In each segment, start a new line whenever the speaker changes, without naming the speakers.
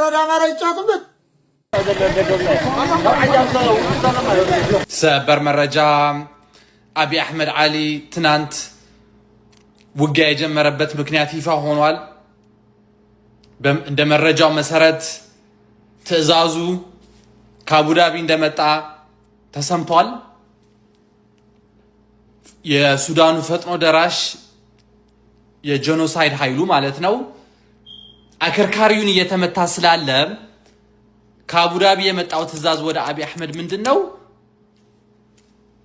ወደ አማራ ይጫቱበት
ሰበር መረጃ አብይ አህመድ አሊ ትናንት ውጊያ የጀመረበት ምክንያት ይፋ ሆኗል። እንደ መረጃው መሰረት ትዕዛዙ ከአቡዳቢ እንደመጣ ተሰምቷል። የሱዳኑ ፈጥኖ ደራሽ የጄኖሳይድ ኃይሉ ማለት ነው አከርካሪውን እየተመታ ስላለ ከአቡዳቢ የመጣው ትዕዛዝ ወደ አብይ አህመድ ምንድነው?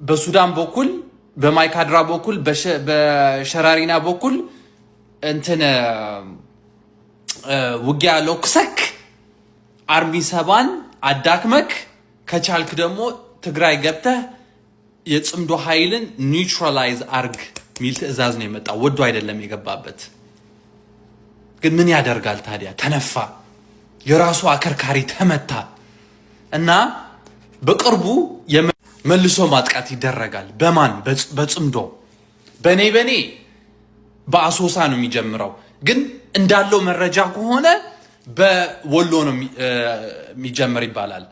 በሱዳን በኩል በማይካድራ በኩል በሸራሪና በኩል እንትን ውጊያ ሎክሰክ አርሚ ሰባን አዳክመክ ከቻልክ ደግሞ ትግራይ ገብተህ የጽምዶ ኃይልን ኒውትራላይዝ አርግ ሚል ትዕዛዝ ነው የመጣው። ወዶ አይደለም የገባበት። ግን ምን ያደርጋል ታዲያ? ተነፋ። የራሱ አከርካሪ ተመታ እና በቅርቡ መልሶ ማጥቃት ይደረጋል። በማን? በጽምዶ። በኔ በአሶሳ ነው የሚጀምረው። ግን እንዳለው መረጃ ከሆነ በወሎ ነው የሚጀምር ይባላል።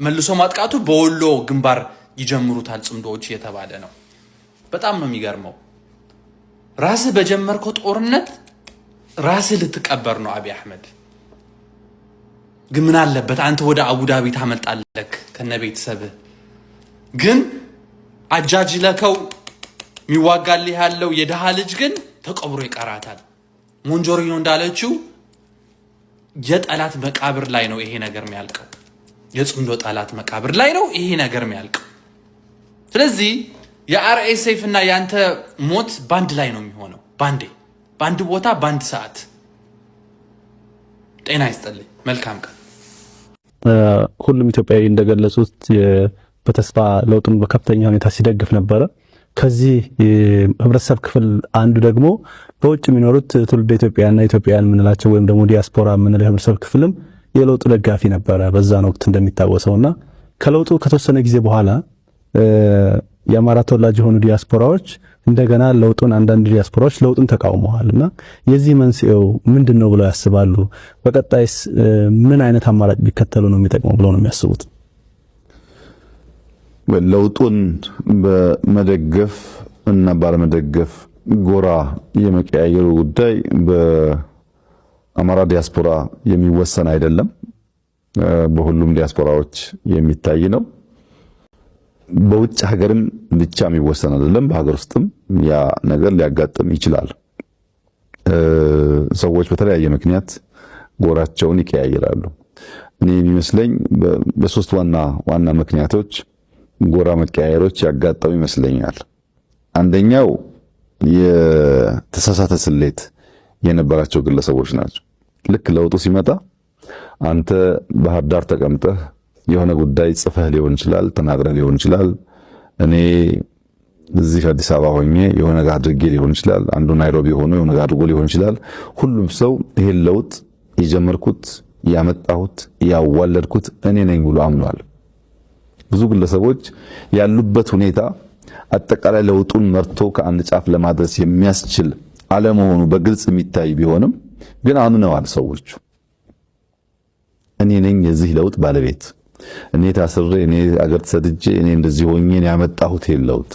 መልሶ ማጥቃቱ በወሎ ግንባር ይጀምሩታል ጽምዶዎች እየተባለ ነው። በጣም ነው የሚገርመው። ራስህ በጀመርከው ጦርነት ራስህ ልትቀበር ነው አብይ አህመድ። ግን ምን አለበት አንተ ወደ አቡዳቢ ታመልጣለህ ከነ ቤተሰብህ። ግን አጃጅለከው የሚዋጋልህ ያለው የደሃ ልጅ ግን ተቀብሮ ይቀራታል። ሞንጆሪኖ እንዳለችው የጠላት መቃብር ላይ ነው ይሄ ነገር የሚያልቀው። የጽምዶ ጠላት መቃብር ላይ ነው ይሄ ነገር የሚያልቀው። ስለዚህ የአርኤስኤፍ እና ያንተ ሞት ባንድ ላይ ነው የሚሆነው። ባንድ ቦታ ባንድ ሰዓት። ጤና ይስጥልኝ። መልካም ቀን።
ሁሉም ኢትዮጵያዊ እንደገለጹት በተስፋ ለውጡን በከፍተኛ ሁኔታ ሲደግፍ ነበረ። ከዚህ ህብረተሰብ ክፍል አንዱ ደግሞ በውጭ የሚኖሩት ትውልደ ኢትዮጵያና ኢትዮጵያውያን የምንላቸው ወይም ደግሞ ዲያስፖራ የምንለው ህብረተሰብ ክፍልም የለውጡ ደጋፊ ነበረ በዛን ወቅት እንደሚታወሰውና ከለውጡ ከተወሰነ ጊዜ በኋላ የአማራ ተወላጅ የሆኑ ዲያስፖራዎች እንደገና ለውጡን አንዳንድ ዲያስፖራዎች ለውጡን ተቃውመዋልና የዚህ መንስኤው ምንድነው ብለው ያስባሉ? በቀጣይስ ምን አይነት አማራጭ ቢከተሉ ነው የሚጠቅመው ብለው ነው የሚያስቡት?
ለውጡን በመደገፍ እና ባለመደገፍ ጎራ የመቀያየሩ ጉዳይ በአማራ ዲያስፖራ የሚወሰን አይደለም። በሁሉም ዲያስፖራዎች የሚታይ ነው። በውጭ ሀገርም ብቻ የሚወሰን አይደለም። በሀገር ውስጥም ያ ነገር ሊያጋጥም ይችላል። ሰዎች በተለያየ ምክንያት ጎራቸውን ይቀያየራሉ። እኔ የሚመስለኝ በሶስት ዋና ምክንያቶች ጎራ መቀያየሮች ያጋጠሙ ይመስለኛል። አንደኛው የተሳሳተ ስሌት የነበራቸው ግለሰቦች ናቸው። ልክ ለውጡ ሲመጣ አንተ ባህር ዳር ተቀምጠህ የሆነ ጉዳይ ጽፈህ ሊሆን ይችላል፣ ተናግረህ ሊሆን ይችላል። እኔ እዚህ አዲስ አበባ ሆኜ የሆነ ነገር አድርጌ ሊሆን ይችላል። አንዱ ናይሮቢ ሆኖ የሆነ ነገር አድርጎ ሊሆን ይችላል። ሁሉም ሰው ይሄን ለውጥ የጀመርኩት ያመጣሁት ያዋለድኩት እኔ ነኝ ብሎ አምኗል። ብዙ ግለሰቦች ያሉበት ሁኔታ አጠቃላይ ለውጡን መርቶ ከአንድ ጫፍ ለማድረስ የሚያስችል አለመሆኑ በግልጽ የሚታይ ቢሆንም ግን አምነዋል ሰዎቹ። እኔ ነኝ የዚህ ለውጥ ባለቤት፣ እኔ ታስሬ፣ እኔ አገር ተሰድጄ፣ እኔ እንደዚህ ሆኜ ያመጣሁት ይሄን ለውጥ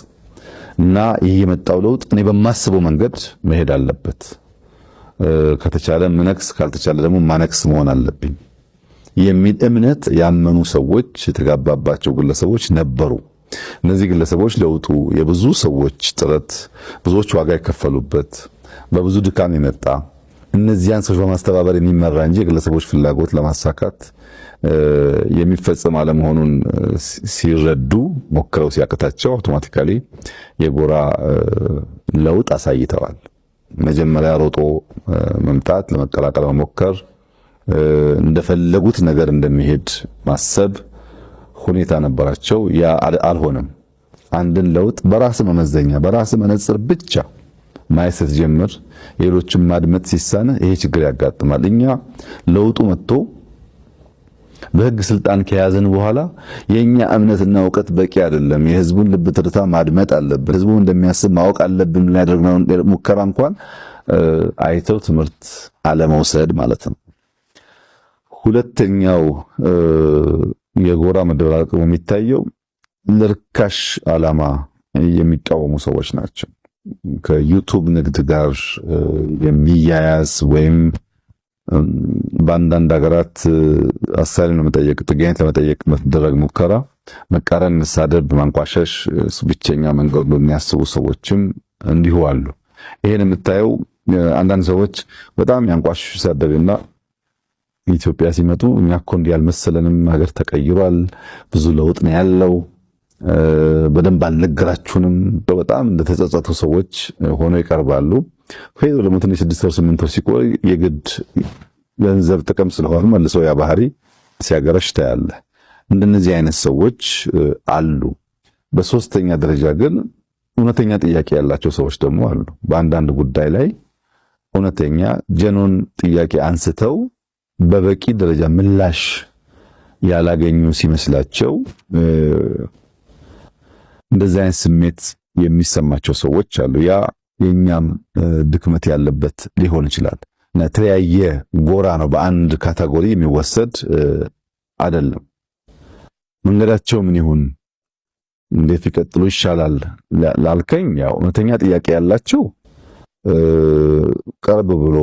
እና ይሄ የመጣው ለውጥ እኔ በማስበው መንገድ መሄድ አለበት። ከተቻለ ምነክስ፣ ካልተቻለ ደግሞ ማነክስ መሆን አለብኝ የሚል እምነት ያመኑ ሰዎች የተጋባባቸው ግለሰቦች ነበሩ። እነዚህ ግለሰቦች ለውጡ የብዙ ሰዎች ጥረት፣ ብዙዎች ዋጋ የከፈሉበት፣ በብዙ ድካም የመጣ እነዚያን ሰዎች በማስተባበር የሚመራ እንጂ የግለሰቦች ፍላጎት ለማሳካት የሚፈጸም አለመሆኑን ሲረዱ ሞክረው ሲያቅታቸው አውቶማቲካሊ የጎራ ለውጥ አሳይተዋል። መጀመሪያ ሮጦ መምጣት፣ ለመቀላቀል መሞከር፣ እንደፈለጉት ነገር እንደሚሄድ ማሰብ ሁኔታ ነበራቸው። ያ አልሆነም። አንድን ለውጥ በራስ መመዘኛ በራስ መነጽር ብቻ ማየት ስትጀምር የሌሎችን ማድመጥ ሲሳነ ይሄ ችግር ያጋጥማል። እኛ ለውጡ መጥቶ በህግ ስልጣን ከያዘን በኋላ የኛ እምነትና ዕውቀት በቂ አይደለም፣ የህዝቡን ልብ ትርታ ማድመጥ አለብን፣ ህዝቡ እንደሚያስብ ማወቅ አለብን ብለን ያደረግነው ሙከራ እንኳን አይተው ትምህርት አለመውሰድ ማለት ነው። ሁለተኛው የጎራ መደበላለቅ የሚታየው ለርካሽ ዓላማ የሚቃወሙ ሰዎች ናቸው። ከዩቱብ ንግድ ጋር የሚያያዝ ወይም በአንዳንድ ሀገራት አሳይለም ለመጠየቅ ጥገኝነት ለመጠየቅ መደረግ ሙከራ መቃረን፣ መሳደብ፣ ማንቋሸሽ እሱ ብቸኛ መንገድ በሚያስቡ ሰዎችም እንዲሁ አሉ። ይሄን የምታየው አንዳንድ ሰዎች በጣም ያንቋሽሹ ሲሳደብና ኢትዮጵያ ሲመጡ እኛ እኮ እንዲህ ያልመሰለንም ሀገር ተቀይሯል፣ ብዙ ለውጥ ነው ያለው፣ በደንብ አልነገራችሁንም በጣም እንደተጸጸቱ ሰዎች ሆነው ይቀርባሉ። ሄዶ ደግሞ ትንሽ 6 ወር 8 ወር ሲቆይ የግድ ገንዘብ ጥቅም ስለሆነ መልሰው ያ ባህሪ ሲያገረሽ ታያለ። እንደነዚህ አይነት ሰዎች አሉ። በሶስተኛ ደረጃ ግን እውነተኛ ጥያቄ ያላቸው ሰዎች ደግሞ አሉ። በአንዳንድ ጉዳይ ላይ እውነተኛ ጀኖን ጥያቄ አንስተው በበቂ ደረጃ ምላሽ ያላገኙ ሲመስላቸው እንደዚህ አይነት ስሜት የሚሰማቸው ሰዎች አሉ። ያ የኛም ድክመት ያለበት ሊሆን ይችላል። እና የተለያየ ጎራ ነው፣ በአንድ ካታጎሪ የሚወሰድ አይደለም። መንገዳቸው ምን ይሁን እንዴት ይቀጥሉ ይሻላል ላልከኝ፣ ያው እውነተኛ ጥያቄ ያላቸው ቀርብ ብሎ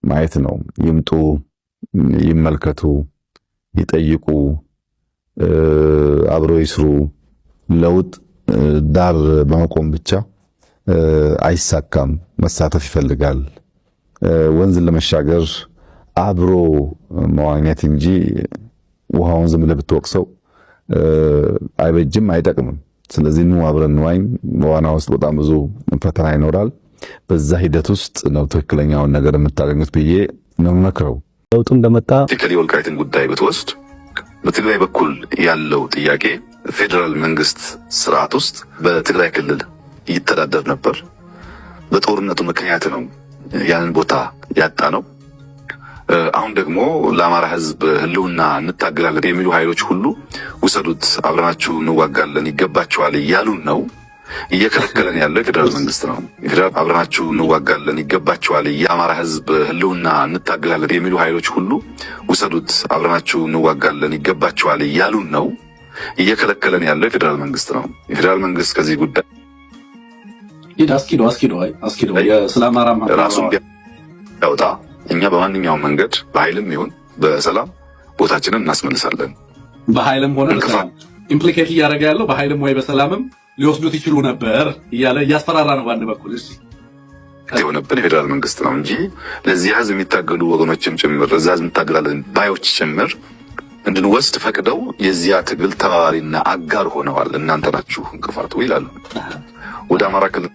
ማየት ነው። ይምጡ፣ ይመልከቱ፣ ይጠይቁ፣ አብሮ ይስሩ። ለውጥ ዳር በመቆም ብቻ አይሳካም፣ መሳተፍ ይፈልጋል። ወንዝን ለመሻገር አብሮ መዋኘት እንጂ ውሃውን ዝም ብለህ ብትወቅሰው አይበጅም፣ አይጠቅምም። ስለዚህ ነው አብረን እንዋኝ። በዋና ውስጥ በጣም ብዙ ፈተና ይኖራል። በዛ ሂደት ውስጥ ነው ትክክለኛውን ነገር የምታገኙት ብዬ ነው የምመክረው።
ለውጡ እንደመጣ
ትክክል የወልቃይትን ጉዳይ ብትወስድ በትግራይ በኩል ያለው ጥያቄ ፌዴራል መንግስት ስርዓት ውስጥ በትግራይ ክልል ይተዳደር ነበር። በጦርነቱ ምክንያት ነው ያንን ቦታ ያጣ ነው። አሁን ደግሞ ለአማራ ህዝብ ህልውና እንታገላለን የሚሉ ኃይሎች ሁሉ ውሰዱት፣ አብረናችሁ እንዋጋለን፣ ይገባችኋል እያሉን ነው። እየከለከለን ያለው የፌዴራል መንግስት ነው። የፌዴራል አብረናችሁ እንዋጋለን፣ ይገባችኋል፣ የአማራ ህዝብ ህልውና እንታገላለን የሚሉ ኃይሎች ሁሉ ውሰዱት፣ አብረናችሁ እንዋጋለን፣ ይገባችኋል እያሉን ነው። እየከለከለን ያለው የፌዴራል መንግስት ነው። የፌዴራል መንግስት ከዚህ ጉዳይ
አስኪዶ ስለ አማራ
ራሱን ያውጣ። እኛ በማንኛውም መንገድ በኃይልም ይሁን በሰላም ቦታችንን እናስመልሳለን።
በኃይልም ሆነ በሰላም ኢምፕሊኬት እያደረገ ያለው በኃይልም ወይ በሰላምም ሊወስዱት ይችሉ ነበር እያለ እያስፈራራ ነው። በአንድ በኩል እሺ
የሆነብን የፌዴራል መንግስት ነው እንጂ ለዚህ ህዝብ የሚታገሉ ወገኖችም ጭምር ለዛ ህዝብ እንታገላለን ባዮች ጭምር እንድንወስድ ፈቅደው የዚያ ትግል ተባባሪና አጋር ሆነዋል። እናንተ ናችሁ እንቅፋቱ ይላሉ። ወደ አማራ ክልል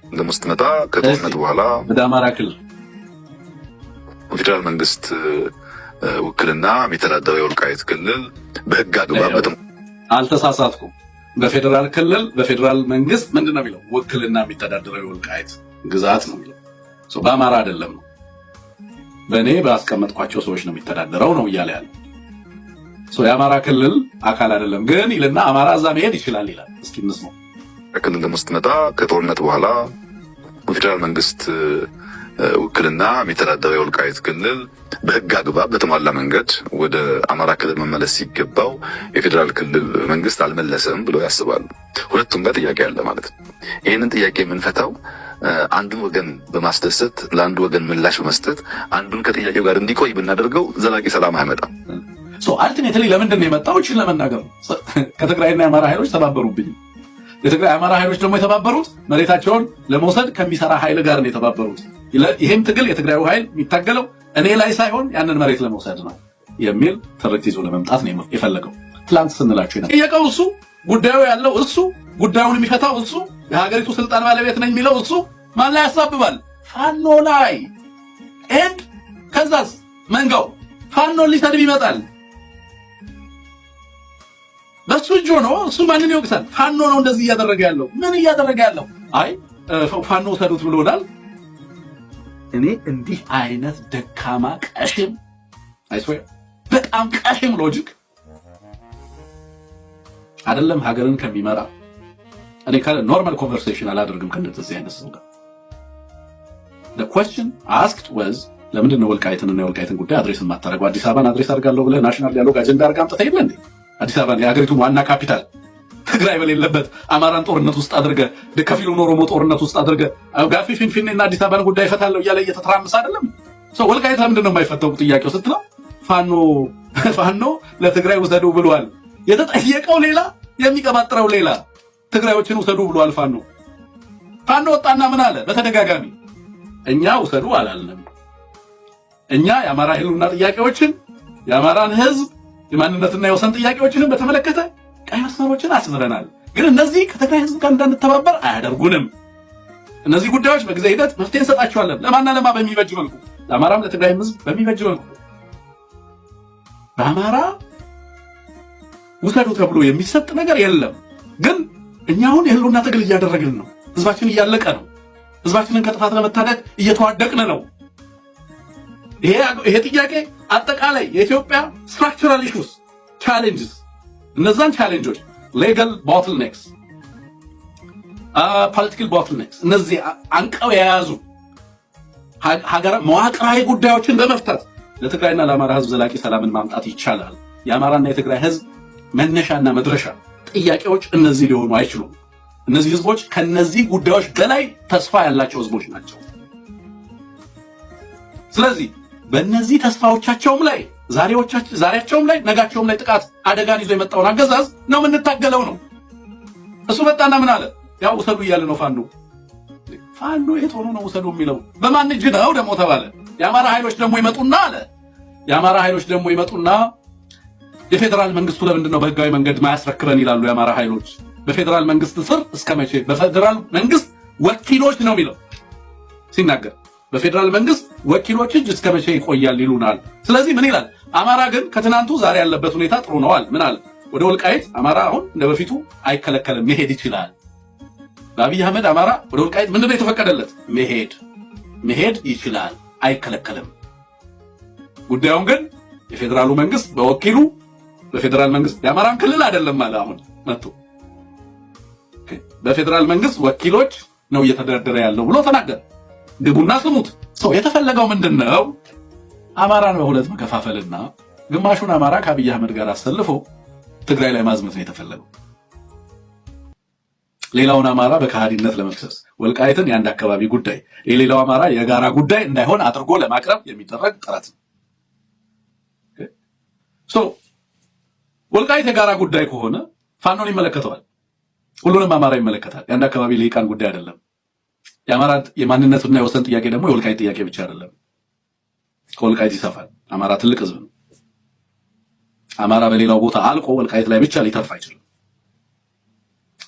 እንደምትመጣ ከጦርነት በኋላ
ወደ አማራ ክልል
ፌዴራል መንግስት ውክልና የሚተዳደረው የወልቃይት ክልል በህግ አግባብ
አልተሳሳትኩም። በፌዴራል ክልል በፌዴራል መንግስት ምንድነው የሚለው? ውክልና የሚተዳደረው የወልቃይት ግዛት ነው የሚለው። በአማራ አይደለም ነው፣ በእኔ ባስቀመጥኳቸው ሰዎች ነው የሚተዳደረው ነው እያለ ያለው። የአማራ ክልል አካል አይደለም ግን ይልና አማራ እዛ መሄድ ይችላል ይላል። እስኪ እንስማው።
ክልል እንደምትመጣ ከጦርነት በኋላ በፌዴራል መንግስት ውክልና የሚተዳደረው የወልቃይት ክልል በህግ አግባብ በተሟላ መንገድ ወደ አማራ ክልል መመለስ ሲገባው የፌዴራል ክልል መንግስት አልመለሰም ብለው ያስባሉ። ሁለቱም ጋር ጥያቄ አለ ማለት ነው። ይህንን ጥያቄ የምንፈታው አንዱን ወገን በማስደሰት ለአንዱ ወገን ምላሽ በመስጠት አንዱን ከጥያቄው ጋር እንዲቆይ ብናደርገው ዘላቂ ሰላም አይመጣም።
አልቲሜትሊ ለምንድን ነው የመጣው? እቺን ለመናገር ከትግራይና የአማራ ኃይሎች ተባበሩብኝ። የትግራይ አማራ ኃይሎች ደግሞ የተባበሩት መሬታቸውን ለመውሰድ ከሚሰራ ኃይል ጋር ነው የተባበሩት። ይሄም ትግል የትግራዩ ኃይል የሚታገለው እኔ ላይ ሳይሆን ያንን መሬት ለመውሰድ ነው የሚል ትርክት ይዞ ለመምጣት ነው የፈለገው። ትላንት ስንላችሁ የጠየቀው እሱ፣ ጉዳዩ ያለው እሱ፣ ጉዳዩን የሚፈታው እሱ፣ የሀገሪቱ ስልጣን ባለቤት ነኝ የሚለው እሱ። ማን ላይ ያሳብባል? ፋኖ ላይ። ኤንድ ከዛስ መንጋው ፋኖን ሊሰድብ ይመጣል። በሱ እጆ ነው። እሱ ማንን ይወቅሳል? ፋኖ ነው እንደዚህ እያደረገ ያለው። ምን እያደረገ ያለው? አይ ፋኖ ሰዱት ብሎናል። እኔ እንዲህ አይነት ደካማ ቀሽም አይስወይ በጣም ቀሽም ሎጂክ አይደለም ሀገርን ከሚመራ እኔ ካለ ኖርማል ኮንቨርሴሽን አላደርግም ከእንደዚህ አይነት ሰው ጋር። The question asked was
ለምንድን ነው ወልቃይትንና የወልቃይትን ጉዳይ አድሬስ የማታደርገው? አዲስ አበባን አድሬስ አድርጋለሁ ብለህ ናሽናል ዲያሎግ አጀንዳ አድርገህ አምጥተህ የለ እንዴ? አዲስ አበባን የሀገሪቱን ዋና ካፒታል ትግራይ በሌለበት አማራን ጦርነት ውስጥ አድርገህ ከፊሉን ኦሮሞ ጦርነት ውስጥ አድርገህ ጋፊ ፊንፊኔና አዲስ አበባን ጉዳይ እፈታለሁ እያለ እየተተራመሰ አይደለም? ወልቃይት ለምንድን ነው የማይፈታው ጥያቄው ስትለው ፋኖ ለትግራይ ውሰዱ ብሏል። የተጠየቀው ሌላ የሚቀባጥረው ሌላ። ትግራዮችን ውሰዱ ብሏል ፋኖ ወጣና ምን አለ? በተደጋጋሚ እኛ ውሰዱ አላልንም። እኛ የአማራ ህልውና ጥያቄዎችን የአማራን ህዝብ የማንነትና የወሰን ጥያቄዎችንም በተመለከተ ቀይ መስመሮችን አስምረናል። ግን እነዚህ ከትግራይ ህዝብ ጋር እንዳንተባበር አያደርጉንም። እነዚህ ጉዳዮች በጊዜ ሂደት መፍትሄ እንሰጣቸዋለን። ለማና ለማ በሚበጅ መልኩ፣ ለአማራም ለትግራይ ህዝብ በሚበጅ መልኩ። በአማራ ውሰዱ ተብሎ የሚሰጥ ነገር የለም። ግን እኛ አሁን የህልውና ትግል እያደረግን ነው። ህዝባችን እያለቀ ነው። ህዝባችንን ከጥፋት ለመታደግ እየተዋደቅን ነው። ይሄ ጥያቄ አጠቃላይ የኢትዮጵያ ስትራክቸራል ኢሹስ ቻሌንጅስ፣ እነዛን ቻሌንጆች ሌጋል ቦትልኔክስ፣ ፖለቲካል ቦትልኔክስ፣ እነዚህ አንቀው የያዙ መዋቅራዊ ጉዳዮችን በመፍታት ለትግራይና ለአማራ ህዝብ ዘላቂ ሰላምን ማምጣት ይቻላል። የአማራና የትግራይ ህዝብ መነሻና መድረሻ ጥያቄዎች እነዚህ ሊሆኑ አይችሉም። እነዚህ ህዝቦች ከነዚህ ጉዳዮች በላይ ተስፋ ያላቸው ህዝቦች ናቸው። ስለዚህ በእነዚህ ተስፋዎቻቸውም ላይ ዛሬያቸውም ላይ ነጋቸውም ላይ ጥቃት አደጋን ይዞ የመጣውን አገዛዝ ነው የምንታገለው ነው። እሱ መጣና ምን አለ? ያው ውሰዱ እያለ ነው ፋኖ የት ሆኖ ነው ውሰዱ የሚለው? በማን እጅ ነው ደግሞ ተባለ። የአማራ ኃይሎች ደግሞ ይመጡና አለ የአማራ ኃይሎች ደግሞ ይመጡና የፌዴራል መንግስቱ ለምንድን ነው በህጋዊ መንገድ ማያስረክበን ይላሉ። የአማራ ኃይሎች በፌዴራል መንግስት ስር እስከ መቼ? በፌዴራል መንግስት ወኪሎች ነው የሚለው ሲናገር፣ በፌዴራል መንግስት ወኪሎች እጅ እስከ መቼ ይቆያል ይሉናል። ስለዚህ ምን ይላል? አማራ ግን ከትናንቱ ዛሬ ያለበት ሁኔታ ጥሩ ነዋል። ምን አለ? ወደ ወልቃይት አማራ አሁን እንደ በፊቱ አይከለከልም፣ መሄድ ይችላል። በአብይ አህመድ አማራ ወደ ወልቃይት ምንድን ነው የተፈቀደለት? መሄድ ይችላል፣ አይከለከልም። ጉዳዩን ግን የፌዴራሉ መንግስት በወኪሉ በፌዴራል መንግስት የአማራን ክልል አይደለም አለ። አሁን መጥቶ በፌዴራል መንግስት ወኪሎች ነው እየተደረደረ ያለው ብሎ ተናገረ። ግቡና ስሙት። ሰው የተፈለገው ምንድነው? አማራን በሁለት መከፋፈልና ግማሹን አማራ ከአብይ አህመድ ጋር አሰልፎ ትግራይ ላይ ማዝመት ነው የተፈለገው። ሌላውን አማራ በከሃዲነት ለመክሰስ ወልቃይትን የአንድ አካባቢ ጉዳይ የሌላው አማራ የጋራ ጉዳይ እንዳይሆን አድርጎ ለማቅረብ የሚደረግ ጥረት ነው። ወልቃይት የጋራ ጉዳይ ከሆነ ፋኖን ይመለከተዋል፣ ሁሉንም አማራ ይመለከታል። የአንድ አካባቢ ልሂቃን ጉዳይ አይደለም። የአማራ የማንነትና የወሰን ጥያቄ ደግሞ የወልቃይት ጥያቄ ብቻ አይደለም። ከወልቃይት ይሰፋል። አማራ ትልቅ ህዝብ ነው። አማራ በሌላው ቦታ አልቆ ወልቃይት ላይ ብቻ ሊተርፍ አይችልም።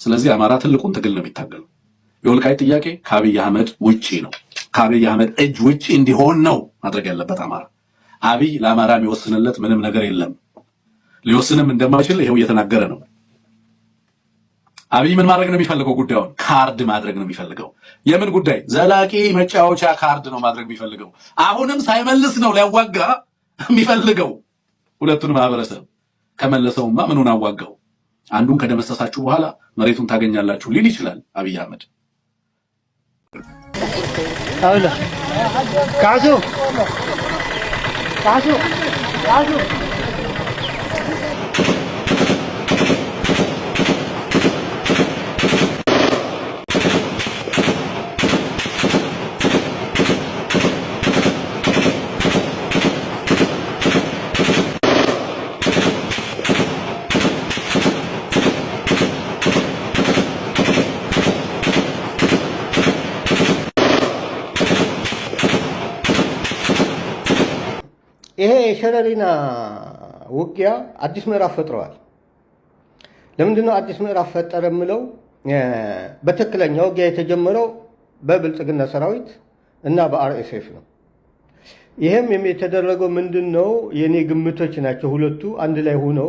ስለዚህ አማራ ትልቁን ትግል ነው የሚታገለው። የወልቃይት ጥያቄ ከአብይ አህመድ ውጪ ነው። ከአብይ አህመድ እጅ ውጪ እንዲሆን ነው ማድረግ ያለበት አማራ። አብይ ለአማራ የሚወስንለት ምንም ነገር የለም። ሊወስንም እንደማይችል ይሄው እየተናገረ ነው። አብይ ምን ማድረግ ነው የሚፈልገው? ጉዳዩን ካርድ ማድረግ ነው የሚፈልገው። የምን ጉዳይ? ዘላቂ መጫወቻ ካርድ ነው ማድረግ የሚፈልገው። አሁንም ሳይመልስ ነው ሊያዋጋ የሚፈልገው ሁለቱን ማህበረሰብ። ከመለሰውማ ምኑን አዋጋው? አንዱን ከደመሰሳችሁ በኋላ መሬቱን ታገኛላችሁ ሊል ይችላል አብይ አህመድ።
አውላ ካሱ ይሄ የሸረሪና ውጊያ አዲስ ምዕራፍ ፈጥረዋል። ለምንድነው አዲስ ምዕራፍ ፈጠረ የምለው? በትክክለኛ ውጊያ የተጀመረው በብልጽግና ሰራዊት እና በአርኤስኤፍ ነው። ይሄም የተደረገው ምንድነው? የኔ ግምቶች ናቸው። ሁለቱ አንድ ላይ ሆነው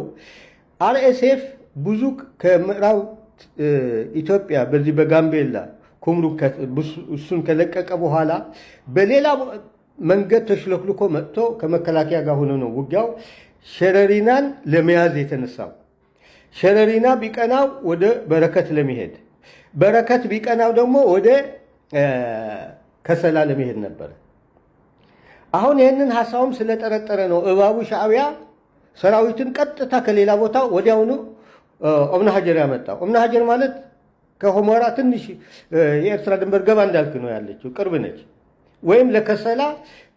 አርኤስኤፍ ብዙ ከምዕራብ ኢትዮጵያ በዚህ በጋምቤላ ኩምሩክ እሱን ከለቀቀ በኋላ በሌላ መንገድ ተሽለክልኮ መጥቶ ከመከላከያ ጋር ሆኖ ነው ውጊያው ሸረሪናን ለመያዝ የተነሳው። ሸረሪና ቢቀናው ወደ በረከት ለመሄድ፣ በረከት ቢቀናው ደግሞ ወደ ከሰላ ለመሄድ ነበር። አሁን ይህንን ሀሳቡም ስለጠረጠረ ነው እባቡ ሻዕቢያ ሰራዊትን ቀጥታ ከሌላ ቦታ ወዲያውኑ ኦምና ሀጀር ያመጣው። ኦምና ሀጀር ማለት ከሆሞራ ትንሽ የኤርትራ ድንበር ገባ እንዳልክ ነው ያለችው፣ ቅርብ ነች። ወይም ለከሰላ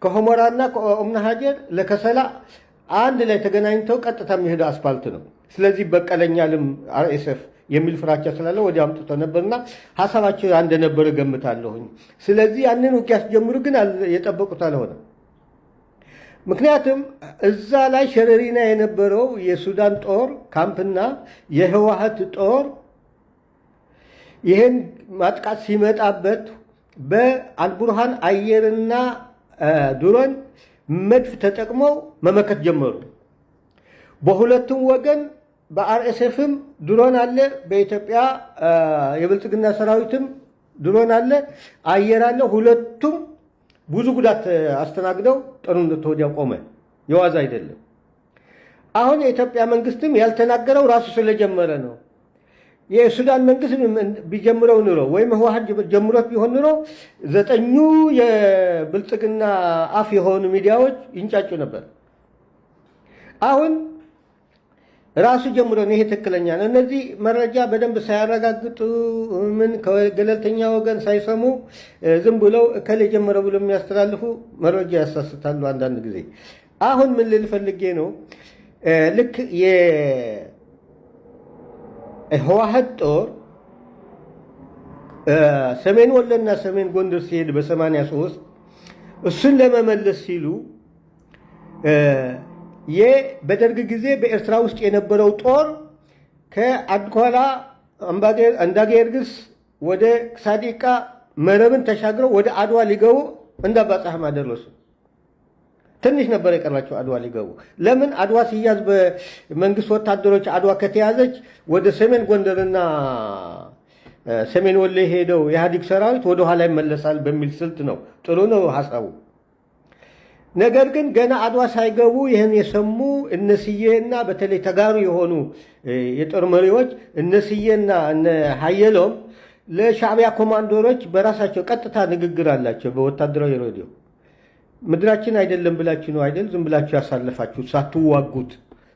ከሆሞራና ከኦምና ሀጀር ለከሰላ አንድ ላይ ተገናኝተው ቀጥታ የሚሄደው አስፋልት ነው። ስለዚህ በቀለኛልም አርኤስኤፍ የሚል ፍራቻ ስላለ ወዲያ አምጥቶ ነበርና ሀሳባቸው እንደነበረ ገምታለሁኝ። ስለዚህ ያንን ውጊያ ሲጀምሩ ግን የጠበቁት አልሆነም። ምክንያቱም እዛ ላይ ሸረሪና የነበረው የሱዳን ጦር ካምፕና የህወሓት ጦር ይህን ማጥቃት ሲመጣበት በአልቡርሃን አየርና ድሮን መድፍ ተጠቅመው መመከት ጀመሩ። በሁለቱም ወገን በአርኤስኤፍም ድሮን አለ፣ በኢትዮጵያ የብልጽግና ሰራዊትም ድሮን አለ፣ አየር አለ። ሁለቱም ብዙ ጉዳት አስተናግደው ጦርነቱ ወዲያ ቆመ። የዋዛ አይደለም። አሁን የኢትዮጵያ መንግስትም ያልተናገረው ራሱ ስለጀመረ ነው። የሱዳን መንግስት ቢጀምረው ኑሮ ወይም ህወሓት ጀምሮት ቢሆን ኑሮ 9ኙ የብልጽግና አፍ የሆኑ ሚዲያዎች ይንጫጩ ነበር። አሁን ራሱ ጀምሮ ነው። ይሄ ትክክለኛ ነው። እነዚህ መረጃ በደንብ ሳያረጋግጡ ምን ከገለልተኛ ወገን ሳይሰሙ ዝም ብለው እከሌ ጀመረ ብሎ የሚያስተላልፉ መረጃ ያሳስታሉ አንዳንድ ጊዜ። አሁን ምን ልል ፈልጌ ነው፣ ልክ የህወሓት ጦር ሰሜን ወሎና ሰሜን ጎንደር ሲሄድ በ83 እሱን ለመመለስ ሲሉ በደርግ ጊዜ በኤርትራ ውስጥ የነበረው ጦር ከአድኳላ እንዳጌርግስ ወደ ሳዲቃ መረብን ተሻግረው ወደ አድዋ ሊገቡ እንዳባጻህማ ደረሱ። ትንሽ ነበር የቀራቸው አድዋ ሊገቡ። ለምን? አድዋ ሲያዝ በመንግስት ወታደሮች አድዋ ከተያዘች ወደ ሰሜን ጎንደርና ሰሜን ወሎ ሄደው የኢህአዴግ ሰራዊት ወደ ኋላ ይመለሳል በሚል ስልት ነው። ጥሩ ነው ሐሳቡ። ነገር ግን ገና አድዋ ሳይገቡ ይህን የሰሙ እነስዬና በተለይ ተጋሩ የሆኑ የጦር መሪዎች እነስዬና እነ ሀየሎም ለሻዕቢያ ኮማንዶሮች በራሳቸው ቀጥታ ንግግር አላቸው በወታደራዊ ሬዲዮ። ምድራችን አይደለም ብላችሁ ነው አይደል ዝም ብላችሁ ያሳለፋችሁት፣ ሳትዋጉት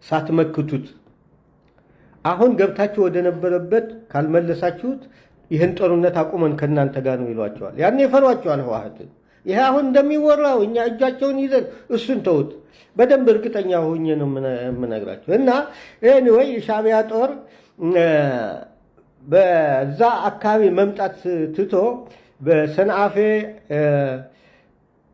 ሳትመክቱት። አሁን ገብታችሁ ወደ ነበረበት ካልመለሳችሁት ይህን ጦርነት አቁመን ከእናንተ ጋር ነው ይሏቸዋል። ያን ይፈሯቸዋል ህወሓትን። ይሄ አሁን እንደሚወራው እኛ እጃቸውን ይዘን እሱን ተውት። በደንብ እርግጠኛ ሆኜ ነው የምነግራቸው። እና ኤኒዌይ የሻዕቢያ ጦር በዛ አካባቢ መምጣት ትቶ በሰንአፌ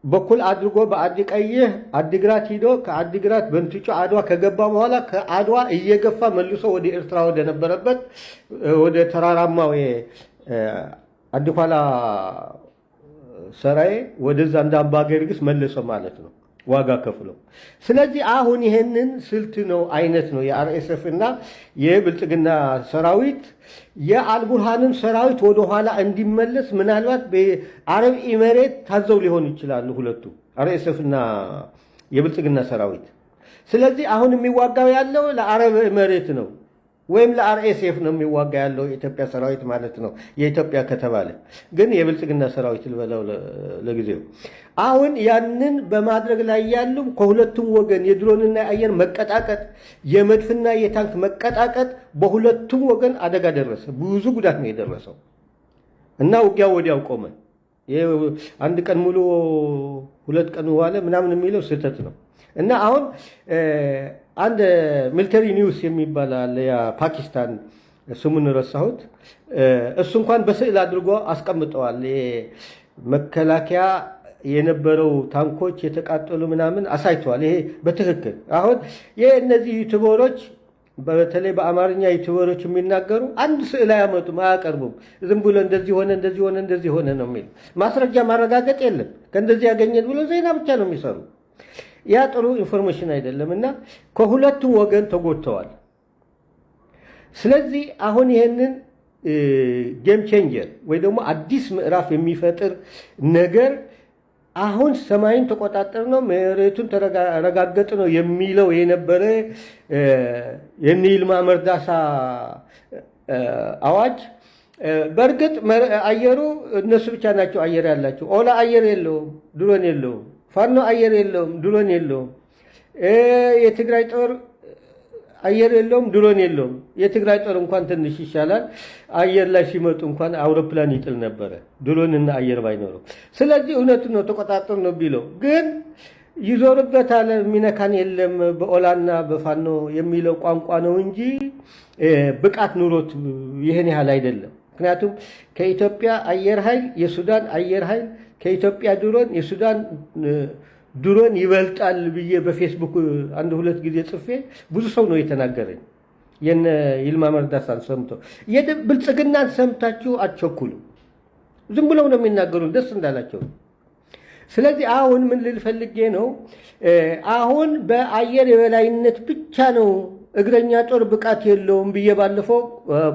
በኩል አድርጎ በአዲ ቀይህ አዲግራት ሂዶ ከአዲግራት በንትጮ አድዋ ከገባ በኋላ ከአድዋ እየገፋ መልሶ ወደ ኤርትራ ወደ ነበረበት ወደ ተራራማው አዲኳላ ሰራይ ወደዛ እንደ አምባገርግስ መልሶ ማለት ነው ዋጋ ከፍለው። ስለዚህ አሁን ይሄንን ስልት ነው አይነት ነው የአርኤስኤፍ እና የብልጽግና ሰራዊት የአልቡርሃንን ሰራዊት ወደ ኋላ እንዲመለስ ምናልባት በአረብ ኤሚሬት ታዘው ሊሆን ይችላሉ ሁለቱ አርኤስኤፍ እና የብልጽግና ሰራዊት። ስለዚህ አሁን የሚዋጋው ያለው ለአረብ ኤሚሬት ነው ወይም ለአርኤስኤፍ ነው የሚዋጋ ያለው የኢትዮጵያ ሰራዊት ማለት ነው። የኢትዮጵያ ከተባለ ግን የብልጽግና ሰራዊት ልበለው ለጊዜው። አሁን ያንን በማድረግ ላይ ያሉ ከሁለቱም ወገን የድሮንና የአየር መቀጣቀጥ፣ የመድፍና የታንክ መቀጣቀጥ በሁለቱም ወገን አደጋ ደረሰ። ብዙ ጉዳት ነው የደረሰው እና ውጊያው ወዲያው ቆመ። አንድ ቀን ሙሉ 2 ቀን ዋለ ምናምን የሚለው ስህተት ነው። እና አሁን አንድ ሚሊተሪ ኒውስ የሚባል አለ የፓኪስታን ስሙን ረሳሁት። እሱ እንኳን በስዕል አድርጎ አስቀምጠዋል። መከላከያ የነበረው ታንኮች የተቃጠሉ ምናምን አሳይተዋል። ይሄ በትክክል አሁን የእነዚህ ዩቲዩበሮች በተለይ በአማርኛ ዩቲዩበሮች የሚናገሩ አንድ ስዕል አያመጡም፣ አያቀርቡም። ዝም ብሎ እንደዚህ ሆነ እንደዚህ ሆነ እንደዚህ ሆነ ነው የሚሉ። ማስረጃ ማረጋገጥ የለም። ከእንደዚህ ያገኘን ብሎ ዜና ብቻ ነው የሚሰሩ። ያ ጥሩ ኢንፎርሜሽን አይደለም እና ከሁለቱም ወገን ተጎድተዋል። ስለዚህ አሁን ይሄንን ጌም ቼንጀር ወይ ደግሞ አዲስ ምዕራፍ የሚፈጥር ነገር አሁን ሰማይን ተቆጣጠር ነው መሬቱን ተረጋገጥ ነው የሚለው የነበረ የኒልማ መርዳሳ አዋጅ በእርግጥ አየሩ እነሱ ብቻ ናቸው አየር ያላቸው። ኦላ አየር የለውም፣ ድሮን የለውም፣ ፋኖ አየር የለውም፣ ድሮን የለውም። የትግራይ ጦር አየር የለውም፣ ድሮን የለውም። የትግራይ ጦር እንኳን ትንሽ ይሻላል። አየር ላይ ሲመጡ እንኳን አውሮፕላን ይጥል ነበረ ድሮንና አየር ባይኖረው። ስለዚህ እውነቱ ነው ተቆጣጠር ነው ቢለው ግን ይዞርበታል። የሚነካን የለም በኦላና በፋኖ የሚለው ቋንቋ ነው እንጂ ብቃት ኑሮት ይህን ያህል አይደለም። ምክንያቱም ከኢትዮጵያ አየር ኃይል የሱዳን አየር ኃይል ከኢትዮጵያ ድሮን የሱዳን ድሮን ይበልጣል ብዬ በፌስቡክ አንድ ሁለት ጊዜ ጽፌ ብዙ ሰው ነው የተናገረኝ። የነ ይልማ መርዳሳን ሰምቶ ብልጽግናን ሰምታችሁ አትቸኩሉ። ዝም ብለው ነው የሚናገሩ ደስ እንዳላቸው። ስለዚህ አሁን ምን ልል ፈልጌ ነው፣ አሁን በአየር የበላይነት ብቻ ነው እግረኛ ጦር ብቃት የለውም ብዬ ባለፈው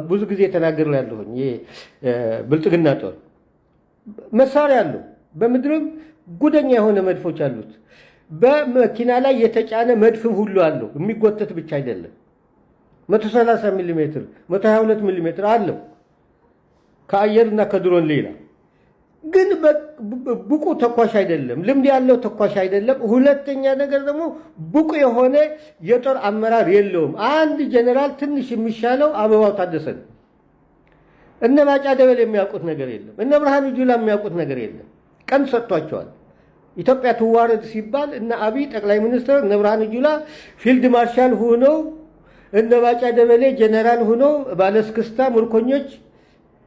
ብዙ ጊዜ ተናግሬያለሁኝ። ብልጽግና ጦር መሳሪያ አለው፣ በምድርም ጉደኛ የሆነ መድፎች አሉት፣ በመኪና ላይ የተጫነ መድፍም ሁሉ አለው። የሚጎተት ብቻ አይደለም። 130 ሚሊ ሜትር 122 ሚሊ ሜትር አለው ከአየርና ከድሮን ሌላ። ግን ብቁ ተኳሽ አይደለም፣ ልምድ ያለው ተኳሽ አይደለም። ሁለተኛ ነገር ደግሞ ብቁ የሆነ የጦር አመራር የለውም። አንድ ጀነራል ትንሽ የሚሻለው አበባው ታደሰ ነው። እነ ባጫ ደበል የሚያውቁት ነገር የለም። እነ ብርሃኑ ጁላ የሚያውቁት ነገር የለም። ቀን ሰጥቷቸዋል። ኢትዮጵያ ትዋረድ ሲባል እነ አብይ ጠቅላይ ሚኒስትር፣ እነ ብርሃኑ ጁላ ፊልድ ማርሻል ሆነው፣ እነ ባጫ ደበሌ ጀነራል ሆነው ባለስክስታ ምርኮኞች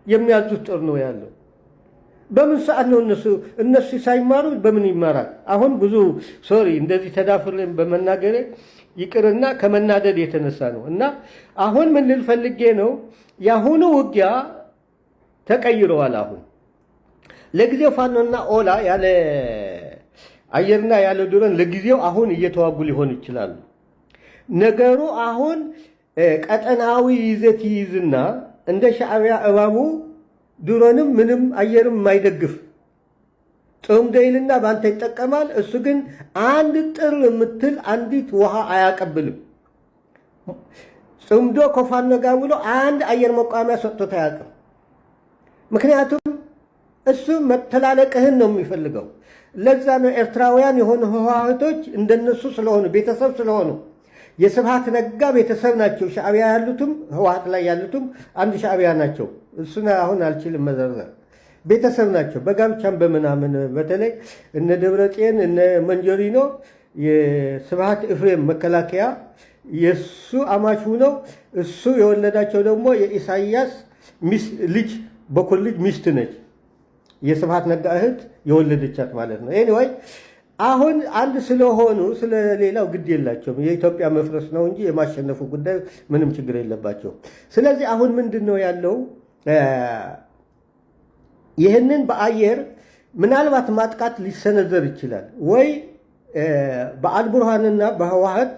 የሚያዙት ጦር ነው ያለው። በምን ሰዓት ነው እነሱ ሳይማሩ በምን ይማራል? አሁን ብዙ ሶሪ እንደዚህ ተዳፍሬን በመናገሬ ይቅርና ከመናደድ የተነሳ ነው። እና አሁን ምን ልል ፈልጌ ነው፣ የአሁኑ ውጊያ ተቀይረዋል። አሁን ለጊዜው ፋኖና ኦላ ያለ አየርና ያለ ድሮን ለጊዜው አሁን እየተዋጉ ሊሆን ይችላሉ። ነገሩ አሁን ቀጠናዊ ይዘት ይይዝና እንደ ሻዕቢያ እባቡ ድሮንም ምንም አየርም የማይደግፍ ጥምደይልና ባንተ ይጠቀማል። እሱ ግን አንድ ጥር የምትል አንዲት ውሃ አያቀብልም። ጽምዶ ከፋኖ ጋር ብሎ አንድ አየር መቋሚያ ሰጥቶት አያውቅም። ምክንያቱም እሱ መተላለቅህን ነው የሚፈልገው። ለዛ ነው ኤርትራውያን የሆኑ ህወሓቶች እንደነሱ ስለሆኑ ቤተሰብ ስለሆኑ የስብሃት ነጋ ቤተሰብ ናቸው። ሻዕቢያ ያሉትም ህወሓት ላይ ያሉትም አንድ ሻዕቢያ ናቸው። እሱን አሁን አልችልም መዘርዘር። ቤተሰብ ናቸው በጋብቻም በምናምን። በተለይ እነ ደብረጽዮን እነ መንጀሪኖ የስብሃት ኤፍሬም መከላከያ የሱ አማች ነው። እሱ የወለዳቸው ደግሞ የኢሳያስ ልጅ በኩል ልጅ ሚስት ነች። የስብሃት ነጋ እህት የወለደቻት ማለት ነው። ኤኒዌይ አሁን አንድ ስለሆኑ ስለሌላው ግድ የላቸውም። የኢትዮጵያ መፍረስ ነው እንጂ የማሸነፉ ጉዳይ ምንም ችግር የለባቸው። ስለዚህ አሁን ምንድን ነው ያለው? ይህንን በአየር ምናልባት ማጥቃት ሊሰነዘር ይችላል ወይ በአልቡርሃንና በህወሓት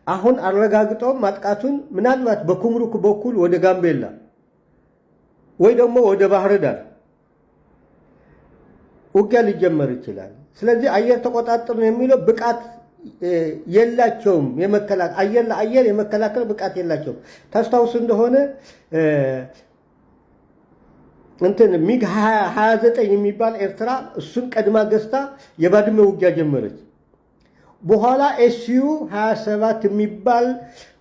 አሁን አረጋግጠው ማጥቃቱን ምናልባት በኩምሩክ በኩል ወደ ጋምቤላ ወይ ደግሞ ወደ ባህር ዳር ውጊያ ሊጀመር ይችላል። ስለዚህ አየር ተቆጣጠሩ የሚለው ብቃት የላቸውም። አየር ለአየር የመከላከል ብቃት የላቸውም። ታስታውስ እንደሆነ እንትን ሚግ 29 የሚባል ኤርትራ እሱን ቀድማ ገዝታ የባድመ ውጊያ ጀመረች። በኋላ ኤስዩ 27 የሚባል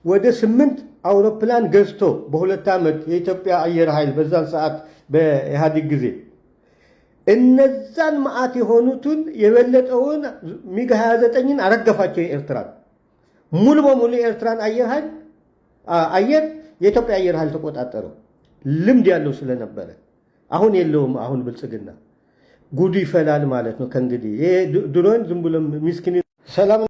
ወደ 8 አውሮፕላን ገዝቶ በሁለት ዓመት የኢትዮጵያ አየር ኃይል በዛን ሰዓት በኢህአዴግ ጊዜ እነዛን መዓት የሆኑትን የበለጠውን ሚግ 29ን አረገፋቸው። የኤርትራ ሙሉ በሙሉ የኤርትራን አየር የኢትዮጵያ አየር ኃይል ተቆጣጠረው፣ ልምድ ያለው ስለነበረ። አሁን የለውም። አሁን ብልጽግና ጉዱ ይፈላል ማለት ነው። ከእንግዲህ ይሄ ድሮን ዝም ብሎ ሚስኪን ሰላም